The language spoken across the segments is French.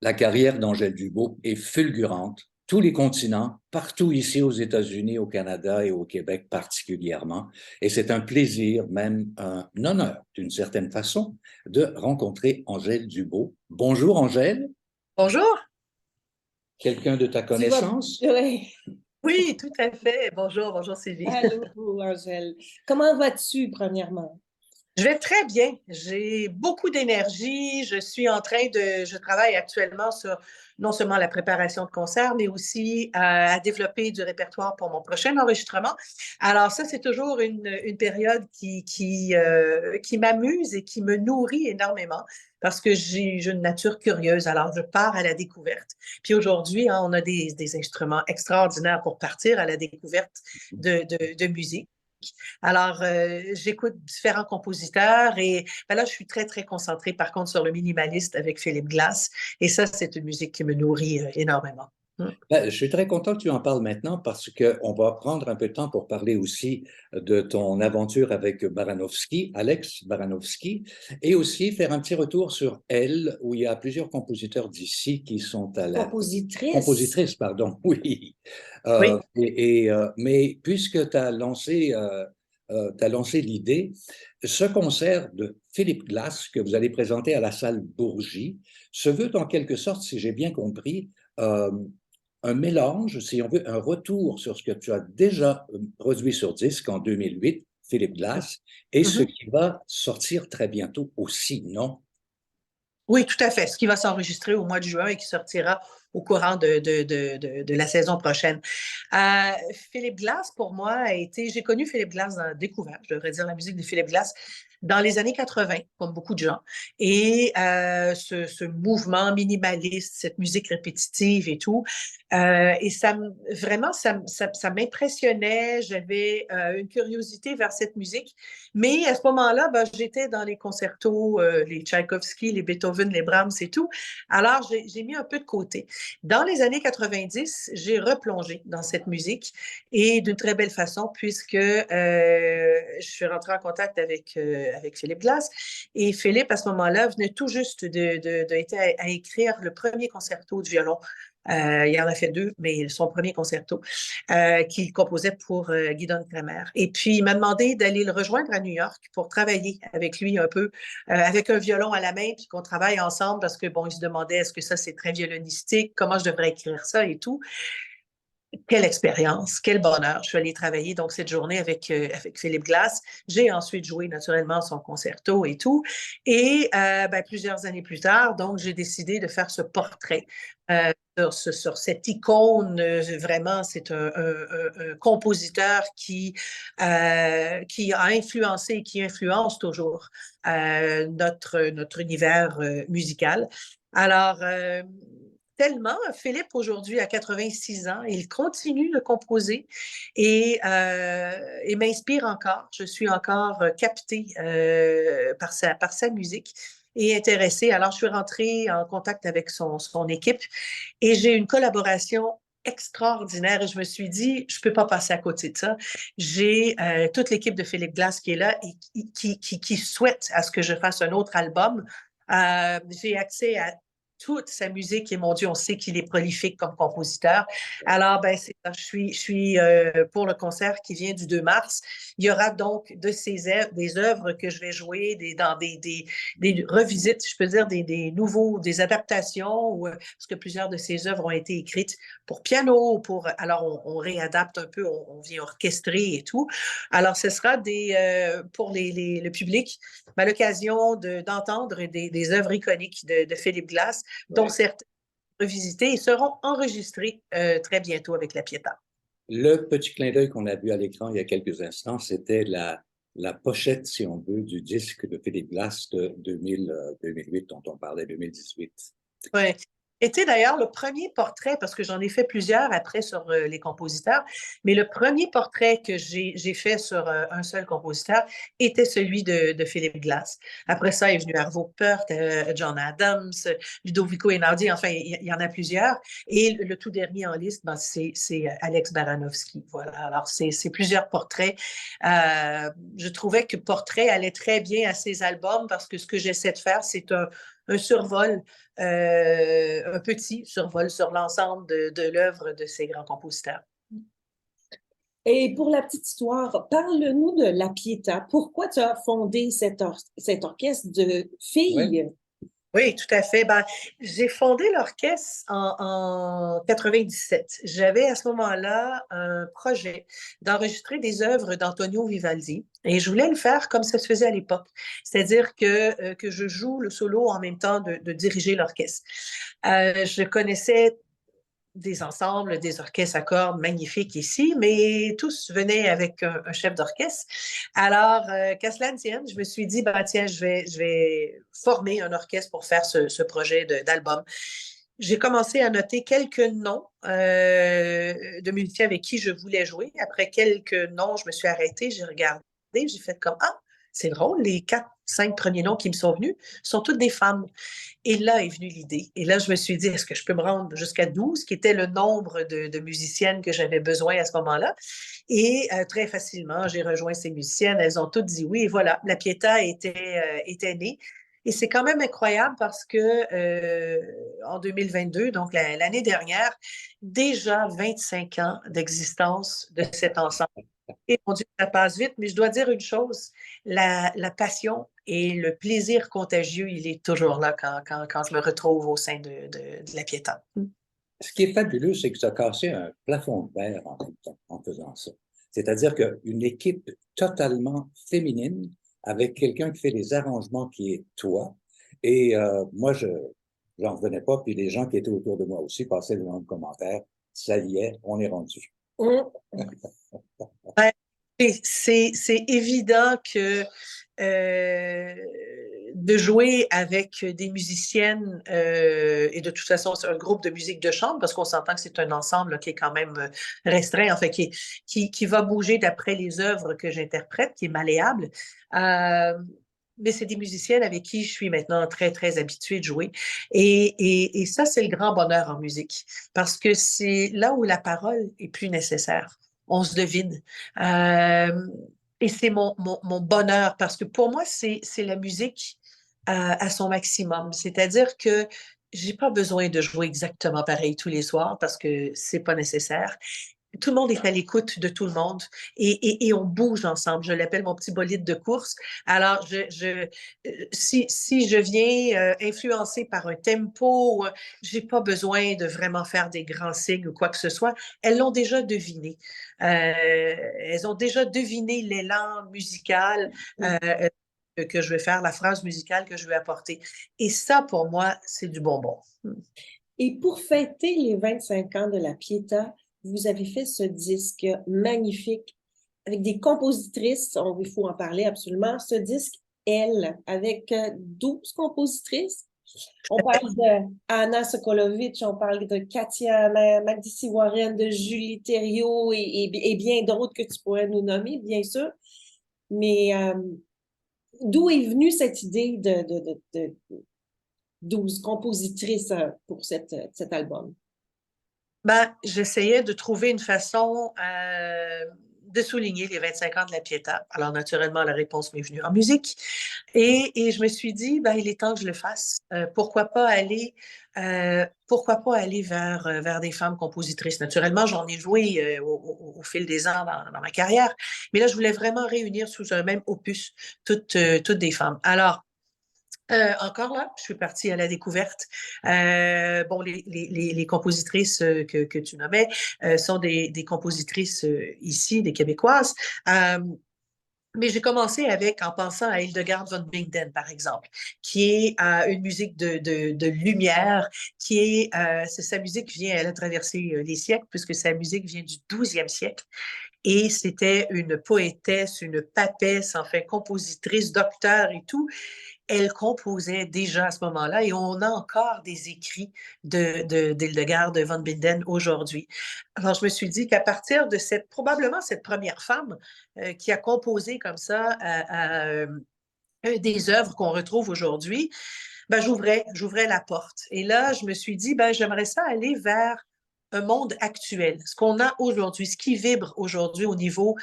La carrière d'Angèle Dubeau est fulgurante. Tous les continents, partout ici aux États-Unis, au Canada et au Québec particulièrement. Et c'est un plaisir, même un honneur d'une certaine façon, de rencontrer Angèle Dubeau. Bonjour Angèle. Bonjour. Quelqu'un de ta Tu vas connaissance? bien. Oui, tout à fait. Bonjour, bonjour Sylvie. Allô, Angèle. Comment vas-tu, premièrement? Je vais très bien. J'ai beaucoup d'énergie. Je travaille actuellement sur non seulement la préparation de concerts, mais aussi à développer du répertoire pour mon prochain enregistrement. Alors ça, c'est toujours une période qui m'amuse et qui me nourrit énormément parce que j'ai une nature curieuse. Alors, je pars à la découverte. Puis aujourd'hui, hein, on a des instruments extraordinaires pour partir à la découverte de musique. Alors, j'écoute différents compositeurs et ben là, je suis très, très concentrée par contre sur le minimaliste avec Philippe Glass. Et ça, c'est une musique qui me nourrit énormément. Ben, je suis très content que tu en parles maintenant parce qu'on va prendre un peu de temps pour parler aussi de ton aventure avec Baranovsky, Alex Baranovsky, et aussi faire un petit retour sur Elle, où il y a plusieurs compositeurs d'ici qui sont à la... Compositrice. Compositrices, pardon, oui. Oui. Mais puisque tu as lancé l'idée, ce concert de Philippe Glass que vous allez présenter à la salle Bourgie se veut en quelque sorte, si j'ai bien compris, euh, un mélange, si on veut, un retour sur ce que tu as déjà produit sur disque en 2008, Philippe Glass, et ce Mhm. qui va sortir très bientôt aussi, non? Oui, tout à fait. Ce qui va s'enregistrer au mois de juin et qui sortira au courant de la saison prochaine. Euh, Philippe Glass, pour moi, j'ai connu Philippe Glass dans découvert, je devrais dire, la musique de Philippe Glass dans les années 80, comme beaucoup de gens. Et ce mouvement minimaliste, cette musique répétitive et tout. Et vraiment, ça m'impressionnait. J'avais une curiosité vers cette musique. Mais à ce moment-là, ben, j'étais dans les concertos, les Tchaïkovski, les Beethoven, les Brahms et tout. Alors, j'ai mis un peu de côté. Dans les années 90, j'ai replongé dans cette musique et d'une très belle façon puisque je suis rentrée en contact avec Philippe Glass et Philippe, à ce moment-là, venait tout juste à écrire le premier concerto de violon. Il en a fait deux, mais son premier concerto qu'il composait pour Guidon Kremer. Et puis, il m'a demandé d'aller le rejoindre à New York pour travailler avec lui un peu, avec un violon à la main, puis qu'on travaille ensemble parce que, bon, il se demandait est-ce que ça, c'est très violonistique, comment je devrais écrire ça et tout. Quelle expérience, quel bonheur. Je suis allée travailler donc cette journée avec Philippe Glass. J'ai ensuite joué naturellement son concerto et tout. Et ben, plusieurs années plus tard, donc j'ai décidé de faire ce portrait sur cette icône. Vraiment, c'est un compositeur qui a influencé et qui influence toujours notre univers musical. Alors, tellement. Philippe, aujourd'hui, a 86 ans. Il continue de composer et m'inspire encore. Je suis encore captée par sa musique et intéressée. Alors, je suis rentrée en contact avec son équipe et j'ai une collaboration extraordinaire et je me suis dit, je ne peux pas passer à côté de ça. J'ai toute l'équipe de Philippe Glass qui est là et qui souhaite à ce que je fasse un autre album. J'ai accès à toute sa musique et mon Dieu, on sait qu'il est prolifique comme compositeur. Alors, ben, c'est ça. Je suis pour le concert qui vient du 2 mars. Il y aura donc des œuvres que je vais jouer dans des revisites, je peux dire, des adaptations, parce que plusieurs de ces œuvres ont été écrites pour piano, alors on réadapte un peu, on vient orchestrer et tout. Alors, ce sera pour le public, ben, l'occasion d'entendre des œuvres iconiques de Philippe Glass dont Ouais. certains revisités et seront enregistrés très bientôt avec la Pietà. Le petit clin d'œil qu'on a vu à l'écran il y a quelques instants, c'était la pochette, si on veut, du disque de Philippe Glass de 2008, dont on parlait, 2018. Ouais. Était d'ailleurs le premier portrait, parce que j'en ai fait plusieurs après sur les compositeurs, mais le premier portrait que j'ai fait sur un seul compositeur était celui de Philippe Glass. Après ça est venu Arvo Pärt, John Adams, Ludovico Einaudi, enfin, il y en a plusieurs. Et le tout dernier en liste, ben, c'est Alex Baranovsky. Voilà, alors c'est plusieurs portraits. Je trouvais que portrait allait très bien à ces albums parce que ce que j'essaie de faire, c'est un survol, un petit survol sur l'ensemble de l'œuvre de ces grands compositeurs. Et pour la petite histoire, parle-nous de La Pietà. Pourquoi tu as fondé cet orchestre de filles? Oui, tout à fait. Ben, j'ai fondé l'orchestre en 97. J'avais à ce moment-là un projet d'enregistrer des œuvres d'Antonio Vivaldi et je voulais le faire comme ça se faisait à l'époque, c'est-à-dire que je joue le solo en même temps de diriger l'orchestre. Je connaissais des ensembles, des orchestres à cordes magnifiques ici, mais tous venaient avec un chef d'orchestre. Alors, qu'à cela ne tienne, je me suis dit, bah, tiens, je vais former un orchestre pour faire ce projet d'album. J'ai commencé à noter quelques noms de musiciens avec qui je voulais jouer. Après quelques noms, je me suis arrêtée, j'ai regardé, j'ai fait comme, ah, c'est drôle, les 4, 5 premiers noms qui me sont venus sont toutes des femmes. Et là est venue l'idée. Et là, je me suis dit, est-ce que je peux me rendre jusqu'à 12, qui était le nombre de musiciennes que j'avais besoin à ce moment-là? Et très facilement, j'ai rejoint ces musiciennes. Elles ont toutes dit oui. Et voilà, la Pietà était née. Et c'est quand même incroyable parce que en 2022, donc l'année dernière, déjà 25 ans d'existence de cet ensemble. Et mon Dieu, ça passe vite, mais je dois dire une chose, la passion et le plaisir contagieux, il est toujours là quand je me retrouve au sein de la Pietà. Ce qui est fabuleux, c'est que tu as cassé un plafond de verre en même temps, en faisant ça. C'est-à-dire qu'une équipe totalement féminine avec quelqu'un qui fait les arrangements qui est toi. Et moi, j'en revenais pas. Puis les gens qui étaient autour de moi aussi passaient le même commentaire. Ça y est, on est rendu. Hum. Ouais, c'est évident que euh, de jouer avec des musiciennes, et de toute façon, c'est un groupe de musique de chambre, parce qu'on s'entend que c'est un ensemble là, qui est quand même restreint, en fait, qui va bouger d'après les œuvres que j'interprète, qui est malléable. Euh, mais c'est des musiciennes avec qui je suis maintenant très, très habituée de jouer. Et ça, c'est le grand bonheur en musique, parce que c'est là où la parole est plus nécessaire. On se devine. Euh, et c'est mon bonheur, parce que pour moi, c'est la musique à son maximum. C'est-à-dire que j'ai pas besoin de jouer exactement pareil tous les soirs parce que c'est pas nécessaire. Tout le monde est à l'écoute de tout le monde et on bouge ensemble. Je l'appelle mon petit bolide de course. Alors, si je viens influencer par un tempo, j'ai pas besoin de vraiment faire des grands signes ou quoi que ce soit. Elles l'ont déjà deviné. Elles ont déjà deviné l'élan musical que je vais faire, la phrase musicale que je vais apporter. Et ça, pour moi, c'est du bonbon. Et pour fêter les 25 ans de La Pietà, vous avez fait ce disque magnifique avec des compositrices, il faut en parler absolument. Ce disque, elle, avec 12 compositrices. On parle de Anna Sokolovic, on parle de Katia Magdisi Warren, de Julie Thériault et bien d'autres que tu pourrais nous nommer, bien sûr. Mais d'où est venue cette idée de 12 compositrices pour cet album? Ben, j'essayais de trouver une façon de souligner les 25 ans de la Pietà. Alors, naturellement, la réponse m'est venue en musique. Et je me suis dit, ben, il est temps que je le fasse. Pourquoi pas aller vers des femmes compositrices? Naturellement, j'en ai joué au fil des ans dans ma carrière. Mais là, je voulais vraiment réunir sous un même opus toutes des femmes. Alors, encore là, je suis partie à la découverte. Bon, les compositrices que tu nommais sont des compositrices ici, des Québécoises. Mais j'ai commencé en pensant à Hildegard von Bingen, par exemple, qui est une musique de lumière, sa musique vient, elle a traversé les siècles, puisque sa musique vient du 12e siècle. Et c'était une poétesse, une papesse, enfin, compositrice, docteur et tout. Elle composait déjà à ce moment-là et on a encore des écrits d'Hildegard de von Bingen aujourd'hui. Alors, je me suis dit qu'à partir de probablement cette première femme qui a composé comme ça des œuvres qu'on retrouve aujourd'hui, ben, j'ouvrais la porte. Et là, je me suis dit, ben, j'aimerais ça aller vers un monde actuel, ce qu'on a aujourd'hui, ce qui vibre aujourd'hui au niveau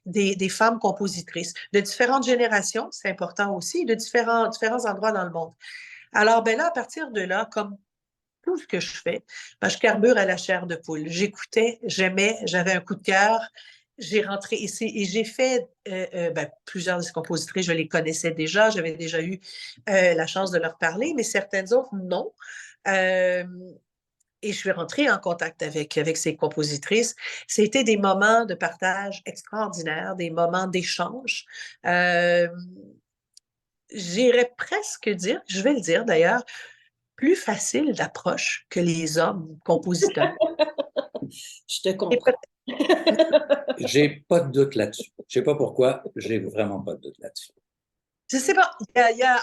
des femmes compositrices de différentes générations, c'est important aussi, de différents endroits dans le monde. Alors, ben là, à partir de là, comme tout ce que je fais, ben, je carbure à la chair de poule. J'écoutais, j'aimais, j'avais un coup de cœur. J'ai rentré ici et j'ai fait ben, plusieurs de ces compositrices, je les connaissais déjà, j'avais déjà eu la chance de leur parler, mais certaines autres, non. Euh, et je suis rentrée en contact avec ces compositrices. C'était des moments de partage extraordinaires, des moments d'échange. Euh, J'irais presque dire, je vais le dire d'ailleurs, plus facile d'approche que les hommes compositeurs. Je te Et comprends. J'ai pas de doute là-dessus. Je sais pas pourquoi, j'ai vraiment pas de doute là-dessus. je sais pas,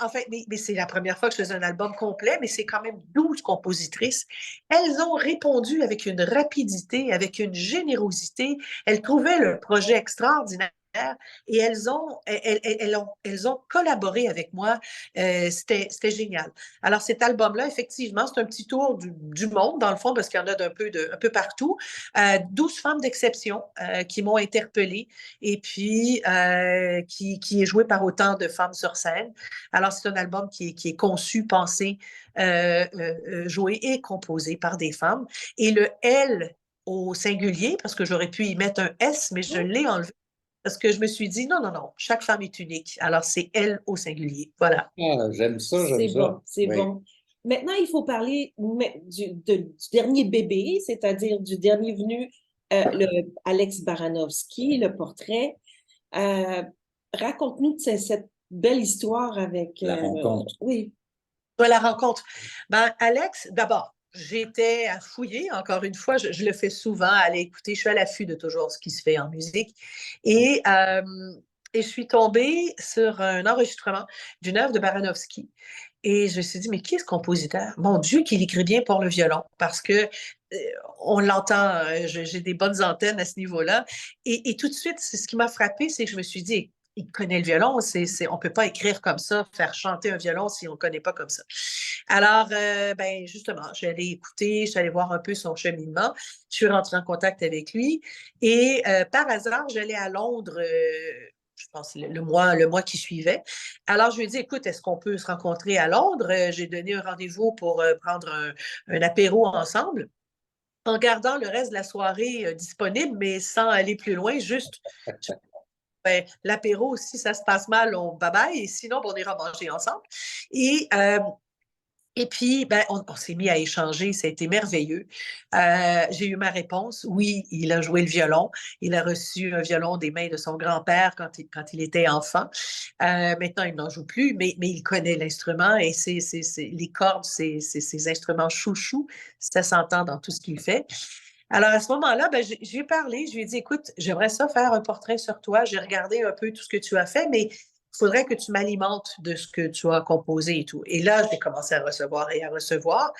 en fait, mais c'est la première fois que je faisais un album complet, mais c'est quand même 12 compositrices. Elles ont répondu avec une rapidité, avec une générosité. Elles trouvaient le projet extraordinaire et elles ont collaboré avec moi. C'était génial. Alors, cet album-là, effectivement, c'est un petit tour du monde, dans le fond, parce qu'il y en a un peu partout. 12 femmes d'exception qui m'ont interpellée et puis qui est joué par autant de femmes sur scène. Alors, c'est un album qui est conçu, pensé, joué et composé par des femmes. Et le L au singulier, parce que j'aurais pu y mettre un S, mais je l'ai enlevé parce que je me suis dit, non, non, non, chaque femme est unique. Alors, c'est elle au singulier. Voilà. Ah, j'aime ça, j'aime C'est ça. bon, c'est Oui. bon. Maintenant, il faut parler du dernier bébé, c'est-à-dire du dernier venu, le Alex Baranovski, le portrait. Euh, Raconte-nous cette belle histoire avec... La rencontre. oui. La rencontre. Ben, Alex, d'abord, j'étais à fouiller, encore une fois, je le fais souvent, à aller écouter, je suis à l'affût de toujours ce qui se fait en musique. Et, euh, et je suis tombée sur un enregistrement d'une œuvre de Baranovski. Et je me suis dit, mais qui est ce compositeur? Mon Dieu, qu'il écrit bien pour le violon, parce que on l'entend, j'ai des bonnes antennes à ce niveau-là. Et tout de suite, c'est ce qui m'a frappé, c'est que je me suis dit, il connaît le violon, on ne peut pas écrire comme ça, faire chanter un violon si on ne connaît pas comme ça. Alors, ben, justement, je suis allée écouter, je suis allée voir un peu son cheminement, je suis rentrée en contact avec lui et par hasard, j'allais à Londres, je pense le mois qui suivait. Alors, je lui ai dit, écoute, est-ce qu'on peut se rencontrer à Londres? J'ai donné un rendez-vous pour prendre un apéro ensemble en gardant le reste de la soirée disponible, mais sans aller plus loin, juste ben, l'apéro, si ça se passe mal, on bye-bye, et sinon, ben, on ira manger ensemble. Et, euh, et puis, ben, on s'est mis à échanger, ça a été merveilleux. J'ai eu ma réponse. Oui, il a joué le violon. Il a reçu un violon des mains de son grand-père quand il était enfant. Maintenant, il n'en joue plus, mais il connaît l'instrument et les cordes, c'est ses instruments chouchous. Ça s'entend dans tout ce qu'il fait. Alors, à ce moment-là, ben, je lui ai parlé, je lui ai dit, écoute, j'aimerais ça faire un portrait sur toi. J'ai regardé un peu tout ce que tu as fait, mais il faudrait que tu m'alimentes de ce que tu as composé et tout. Et là, j'ai commencé à recevoir et à recevoir.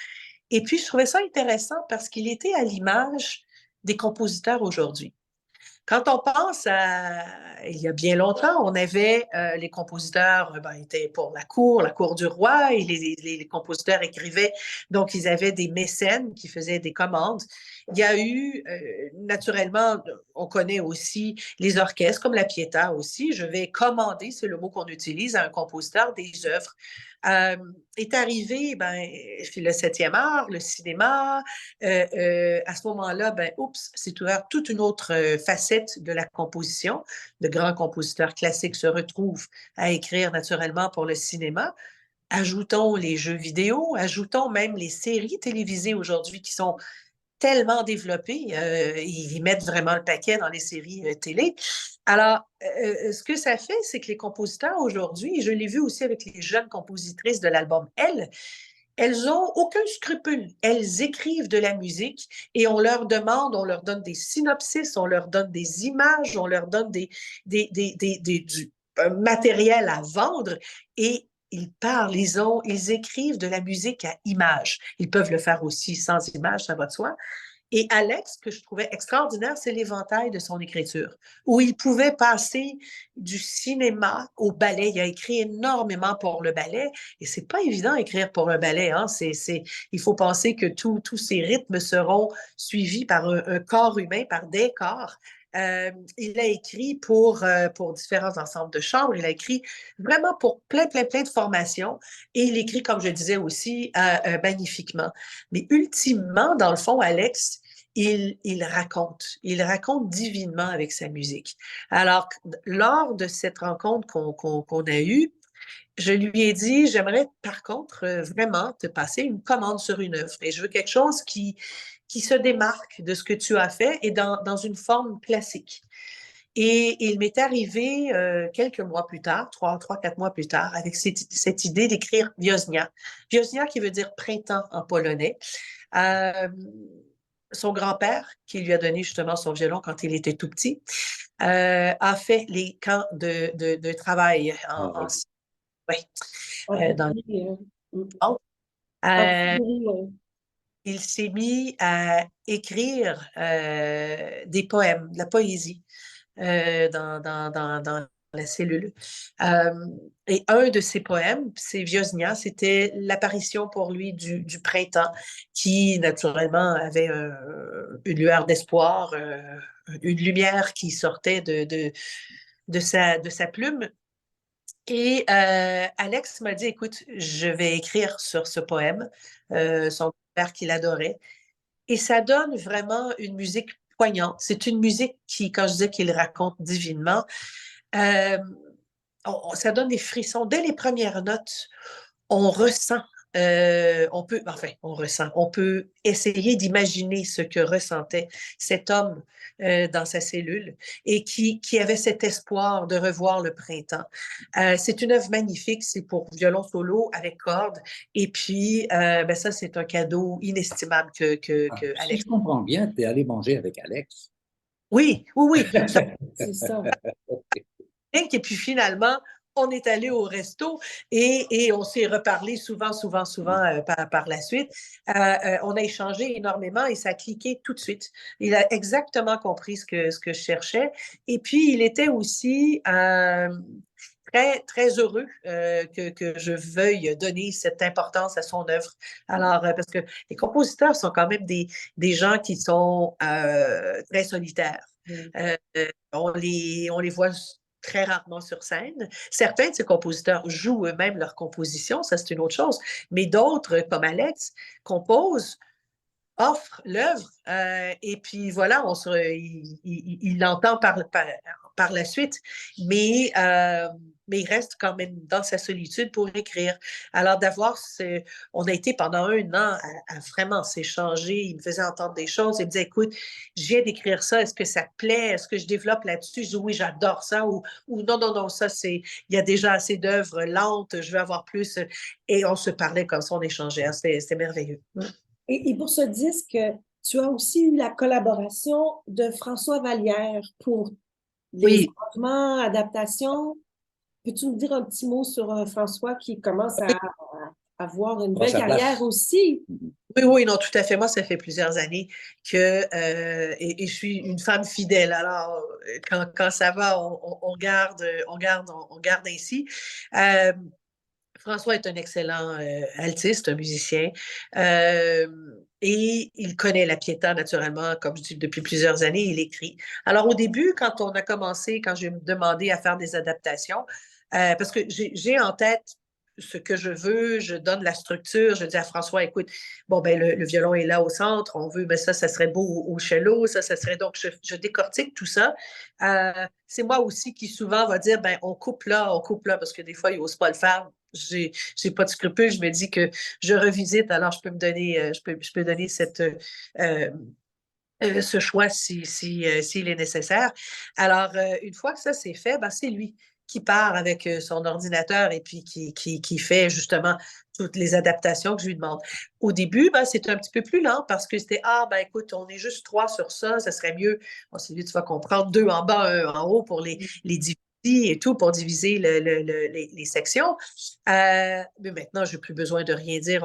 Et puis, je trouvais ça intéressant parce qu'il était à l'image des compositeurs aujourd'hui. Quand on pense à il y a bien longtemps, on avait les compositeurs ben, étaient pour la cour du roi, et les compositeurs écrivaient, donc ils avaient des mécènes qui faisaient des commandes. Il y a eu, naturellement, on connaît aussi les orchestres, comme la Pietà aussi. Je vais commander, c'est le mot qu'on utilise, à un compositeur des œuvres. Euh, est arrivé ben, le 7e art, le cinéma. À ce moment-là, ben, oups, c'est ouvert toute une autre facette de la composition. De grands compositeurs classiques se retrouvent à écrire naturellement pour le cinéma. Ajoutons les jeux vidéo, ajoutons même les séries télévisées aujourd'hui qui sont tellement développées. Ils mettent vraiment le paquet dans les séries télé. Alors, ce que ça fait, c'est que les compositeurs aujourd'hui, et je l'ai vu aussi avec les jeunes compositrices de l'album elles ont aucun scrupule. Elles écrivent de la musique et on leur demande, on leur donne des synopsis, on leur donne des images, on leur donne du matériel à vendre et ils parlent, ils écrivent de la musique à images. Ils peuvent le faire aussi sans images, ça va de soi. Et Alex, ce que je trouvais extraordinaire, c'est l'éventail de son écriture, où il pouvait passer du cinéma au ballet. Il a écrit énormément pour le ballet, et c'est pas évident d'écrire pour le ballet. Hein. Il faut penser que tous ces rythmes seront suivis par un corps humain, par des corps. Il a écrit pour différents ensembles de chambre. Il a écrit vraiment pour plein de formations. Et il écrit, comme je disais aussi, magnifiquement. Mais ultimement, dans le fond, Alex, il raconte divinement avec sa musique. Alors, lors de cette rencontre qu'on a eue, je lui ai dit, j'aimerais par contre vraiment te passer une commande sur une œuvre. Et je veux quelque chose qui se démarque de ce que tu as fait et dans une forme classique. Et il m'est arrivé quelques mois plus tard, 4 mois plus tard, avec cette idée d'écrire Wiosnia. Wiosnia qui veut dire printemps en polonais. Son grand-père, qui lui a donné justement son violon quand il était tout petit, a fait les camps de travail en ouais, dans le Syrie, monde. en Euh, Syrie, il s'est mis à écrire des poèmes, de la poésie dans la cellule. Et un de ses poèmes, c'est Wiosnia, c'était l'apparition pour lui du printemps qui, naturellement, avait une lueur d'espoir, une lumière qui sortait de sa plume. Et Alex m'a dit, écoute, je vais écrire sur ce poème, son père qu'il adorait. Et ça donne vraiment une musique poignante. C'est une musique qui, quand je disais qu'il raconte divinement, euh, ça donne des frissons. Dès les premières notes, on ressent, on peut essayer d'imaginer ce que ressentait cet homme dans sa cellule et qui avait cet espoir de revoir le printemps. C'est une œuvre magnifique, c'est pour violon solo avec cordes et puis ben ça, c'est un cadeau inestimable que Si Alex. je comprends bien, tu es allé manger avec Alex. Oui, oui, oui. c'est ça. Et puis finalement, on est allé au resto et on s'est reparlé souvent par la suite. On a échangé énormément et ça a cliqué tout de suite. Il a exactement compris ce que je cherchais. Et puis, il était aussi très heureux que je veuille donner cette importance à son œuvre. Alors, parce que les compositeurs sont quand même des gens qui sont très solitaires. On les voit très rarement sur scène. Certains de ces compositeurs jouent eux-mêmes leurs compositions, ça c'est une autre chose, mais d'autres, comme Alex, composent, offrent l'œuvre, et puis voilà, il l'entend par la suite, mais il reste quand même dans sa solitude pour écrire. Alors on a été pendant un an à vraiment s'échanger, il me faisait entendre des choses, il me disait, écoute, je viens d'écrire ça, est-ce que ça te plaît, est-ce que je développe là-dessus? Je dis, oui, j'adore ça, ou non, ça il y a déjà assez d'œuvres lentes, je veux avoir plus, et on se parlait comme ça, on échangeait, c'était merveilleux. Et pour ce disque, tu as aussi eu la collaboration de François Vallière pour les Oui, arrangements, adaptations. Peux-tu nous dire un petit mot sur François qui commence à avoir une Prends belle sa carrière place. aussi? oui, non, tout à fait. Moi, ça fait plusieurs années que et je suis une femme fidèle. Alors, quand ça va, on garde ainsi. Euh, François est un excellent altiste, un musicien, euh, et il connaît la Pietà naturellement, comme je dis, depuis plusieurs années, il écrit. Alors au début, quand on a commencé, quand j'ai demandé à faire des adaptations, parce que j'ai en tête ce que je veux, je donne la structure, je dis à François, écoute, bon, ben le violon est là au centre, on veut, mais ça serait beau au cello, ça serait, donc je décortique tout ça. C'est moi aussi qui souvent va dire, ben on coupe là, parce que des fois, il n'ose pas le faire. J'ai pas de scrupules, je me dis que je revisite, alors je peux me donner, je peux donner ce choix s'il est nécessaire. Alors, une fois que ça c'est fait, ben, c'est lui qui part avec son ordinateur et puis qui fait justement toutes les adaptations que je lui demande. Au début, ben, c'était un petit peu plus lent parce que c'était, ah, ben écoute, on est juste 3 sur ça serait mieux. Bon, c'est lui, tu vas comprendre, 2 en bas, 1 en haut pour les diviser et tout, pour diviser les sections. Mais maintenant, je n'ai plus besoin de rien dire.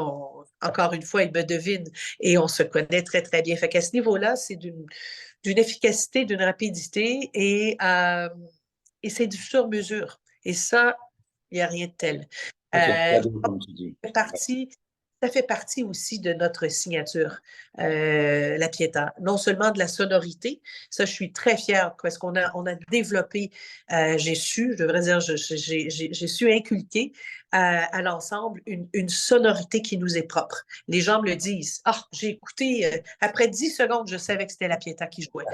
Encore une fois, il me devine et on se connaît très bien. Fait qu'à ce niveau-là, c'est d'une efficacité, d'une rapidité et c'est du sur-mesure. Et ça, il n'y a rien de tel. Ça, c'est le Euh, cadeau, comme tu dis. partie ça fait partie aussi de notre signature, la Pietà. Non seulement de la sonorité, ça, je suis très fière parce qu'on a développé, j'ai su, je devrais dire, j'ai su inculquer à l'ensemble une sonorité qui nous est propre. Les gens me le disent. Ah, j'ai écouté, après 10 secondes, je savais que c'était la Pietà qui jouait.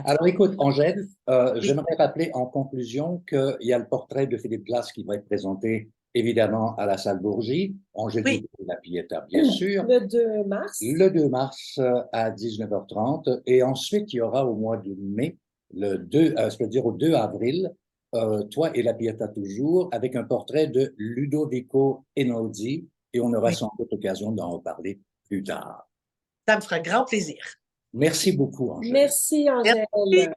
Alors écoute, Angèle, Oui, j'aimerais rappeler en conclusion qu'il y a le portrait de Philippe Glass qui va être présenté évidemment à la salle Bourgie, Angèle oui, Dupont de la Pietà, bien sûr, Le 2 mars. le 2 mars à 19h30. Et ensuite, il y aura au mois de mai, le 2, c'est-à-dire au 2 avril, toi et la Pietà toujours, avec un portrait de Ludovico Einaudi, et on aura oui. sans doute l'occasion d'en reparler plus tard. Ça me fera grand plaisir. Merci beaucoup, Angèle. Merci, Angèle. Merci.